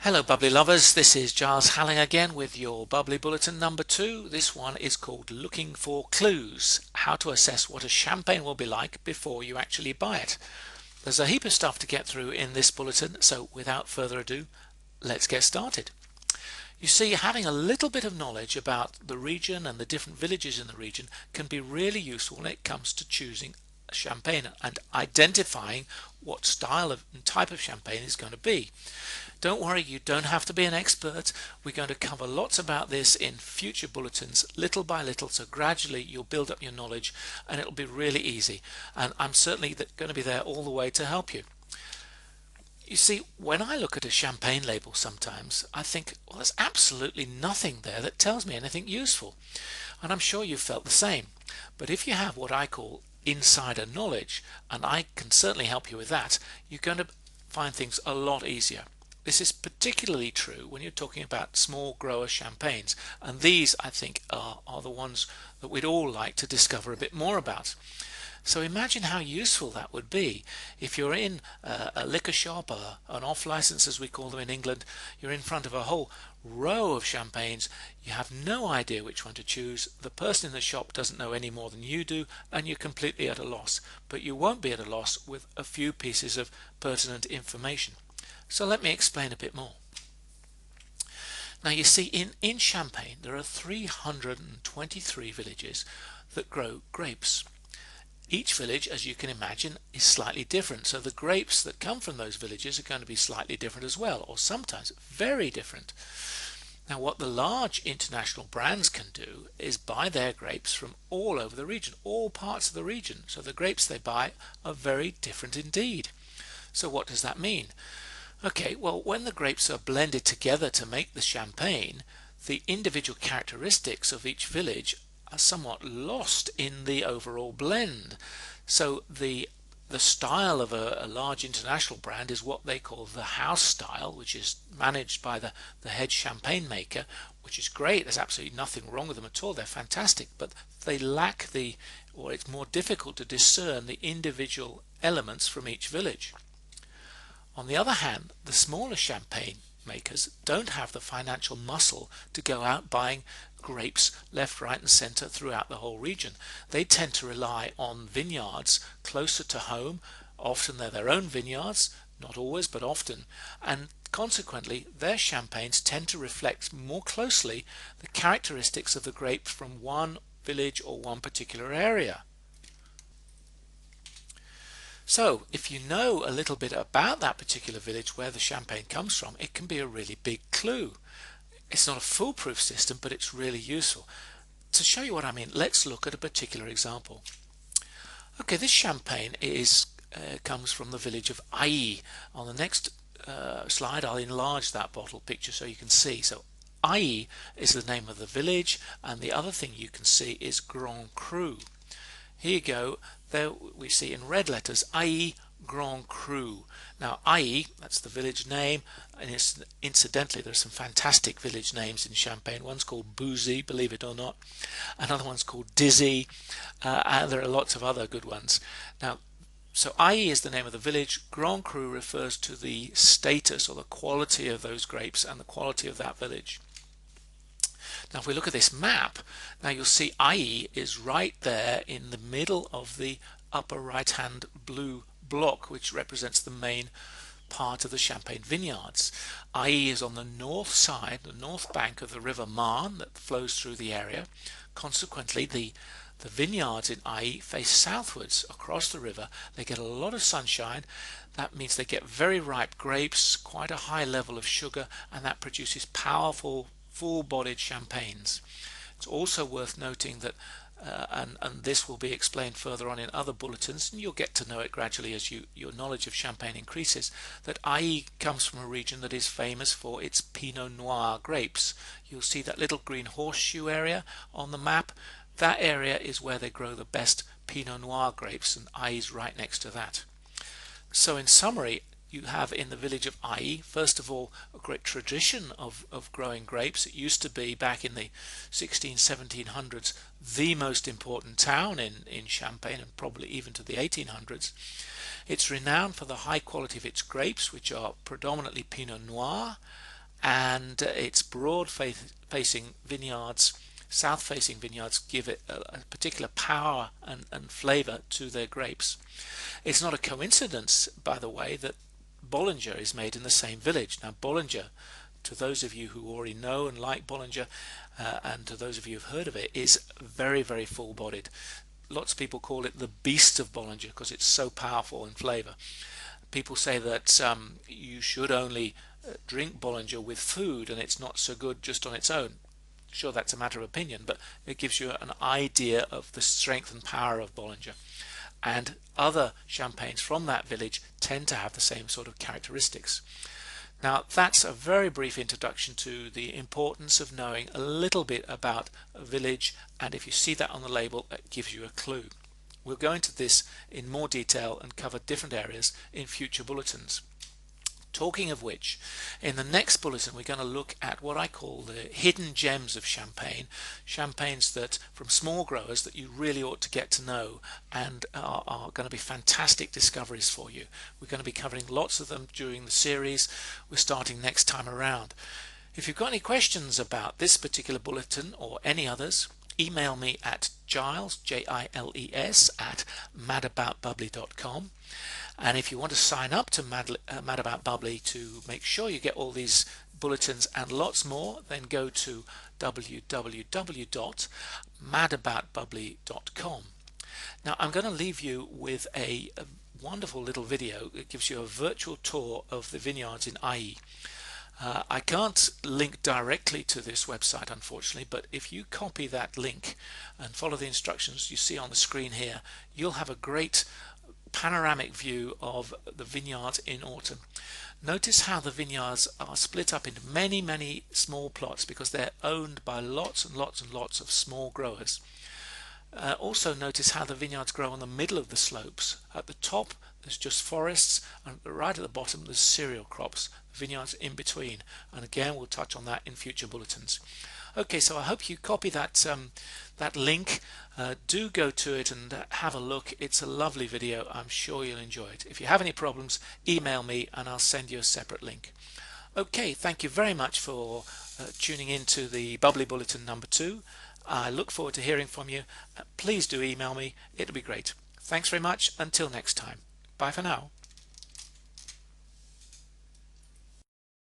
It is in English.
Hello bubbly lovers, this is Giles Halling again with your Bubbly Bulletin number 2. This one is called Looking for Clues, how to assess what a champagne will be like before you actually buy it. There's a heap of stuff to get through in this bulletin, so without further ado, let's get started. You see, having a little bit of knowledge about the region and the different villages in the region can be really useful when it comes to choosing a champagne and identifying what style and type of champagne is going to be. Don't worry, you don't have to be an expert. We're going to cover lots about this in future bulletins, little by little, so gradually you'll build up your knowledge and it'll be really easy. And I'm certainly going to be there all the way to help you. You see, when I look at a champagne label sometimes, I think, well, there's absolutely nothing there that tells me anything useful. And I'm sure you've felt the same. But if you have what I call insider knowledge, and I can certainly help you with that, you're going to find things a lot easier. This is particularly true when you're talking about small grower champagnes, and these I think are the ones that we'd all like to discover a bit more about. So imagine how useful that would be if you're in a liquor shop, an off license as we call them in England. You're in front of a whole row of champagnes, you have no idea which one to choose, the person in the shop doesn't know any more than you do, and you're completely at a loss. But you won't be at a loss with a few pieces of pertinent information. So let me explain a bit more. Now you see, in Champagne there are 323 villages that grow grapes. Each village, as you can imagine, is slightly different, so the grapes that come from those villages are going to be slightly different as well, or sometimes very different. Now what the large international brands can do is buy their grapes from all over the region, all parts of the region, so the grapes they buy are very different indeed. So what does that mean? Okay, well, when the grapes are blended together to make the champagne, the individual characteristics of each village are somewhat lost in the overall blend. So the style of a large international brand is what they call the house style, which is managed by the head champagne maker, which is great. There's absolutely nothing wrong with them at all. They're fantastic, but they lack or it's more difficult to discern the individual elements from each village. On the other hand, the smaller champagne makers don't have the financial muscle to go out buying grapes left, right and center throughout the whole region. They tend to rely on vineyards closer to home. Often they're their own vineyards, not always but often, and consequently their champagnes tend to reflect more closely the characteristics of the grapes from one village or one particular area. So if you know a little bit about that particular village where the champagne comes from, it can be a really big clue. It's not a foolproof system, but it's really useful. To show you what I mean, let's look at a particular example. Okay, this champagne comes from the village of Ailly. On the next slide I'll enlarge that bottle picture so you can see. So Ailly is the name of the village, and the other thing you can see is Grand Cru. Here you go, there we see in red letters Ailly Grand Cru. Now Ailly, that's the village name, and incidentally there's some fantastic village names in Champagne. One's called Boozy, believe it or not, another one's called Dizzy, and there are lots of other good ones. Now, so Ailly is the name of the village. Grand Cru refers to the status or the quality of those grapes and the quality of that village. Now if we look at this map, now you'll see Ailly is right there in the middle of the upper right hand blue block, which represents the main part of the Champagne vineyards. Ailly is on the north side, the north bank of the river Marne that flows through the area. Consequently the vineyards in Ailly face southwards across the river. They get a lot of sunshine. That means they get very ripe grapes, quite a high level of sugar, and that produces powerful full-bodied champagnes. It's also worth noting that and this will be explained further on in other bulletins, and you'll get to know it gradually as your knowledge of Champagne increases, that Ailly comes from a region that is famous for its Pinot Noir grapes. You'll see that little green horseshoe area on the map. That area is where they grow the best Pinot Noir grapes, and Ailly's right next to that. So in summary, you have in the village of Ailly, first of all, a great tradition of growing grapes. It used to be, back in the 1700s, the most important town in Champagne, and probably even to the 1800s. It's renowned for the high quality of its grapes, which are predominantly Pinot Noir, and its broad facing vineyards, south facing vineyards, give it a particular power and flavor to their grapes. It's not a coincidence, by the way, that Bollinger is made in the same village. Now, Bollinger, to those of you who already know and like Bollinger, and to those of you who've heard of it, is very, very full-bodied. Lots of people call it the beast of Bollinger because it's so powerful in flavor. People say that you should only drink Bollinger with food, and it's not so good just on its own. Sure, that's a matter of opinion, but it gives you an idea of the strength and power of Bollinger. And other champagnes from that village tend to have the same sort of characteristics. Now, that's a very brief introduction to the importance of knowing a little bit about a village, and if you see that on the label, it gives you a clue. We'll go into this in more detail and cover different areas in future bulletins. Talking of which, in the next bulletin we're going to look at what I call the hidden gems of champagne, champagnes that from small growers that you really ought to get to know and are going to be fantastic discoveries for you. We're going to be covering lots of them during the series. We're starting next time around. If you've got any questions about this particular bulletin or any others, email me at Giles, Giles, at madaboutbubbly.com. And if you want to sign up to Mad About Bubbly to make sure you get all these bulletins and lots more, then go to www.madaboutbubbly.com. Now, I'm going to leave you with a wonderful little video. It gives you a virtual tour of the vineyards in IE. I can't link directly to this website, unfortunately, but if you copy that link and follow the instructions you see on the screen here, you'll have a great panoramic view of the vineyards in autumn. Notice how the vineyards are split up into many small plots because they're owned by lots and lots and lots of small growers. Also notice how the vineyards grow on the middle of the slopes. At the top there's just forests, and right at the bottom there's cereal crops, vineyards in between, and again we'll touch on that in future bulletins. Okay, so I hope you copy that that link. Do go to it and have a look. It's a lovely video. I'm sure you'll enjoy it. If you have any problems, email me and I'll send you a separate link. Okay, thank you very much for tuning in to the Bubbly Bulletin number 2. I look forward to hearing from you. Please do email me. It'll be great. Thanks very much. Until next time. Bye for now.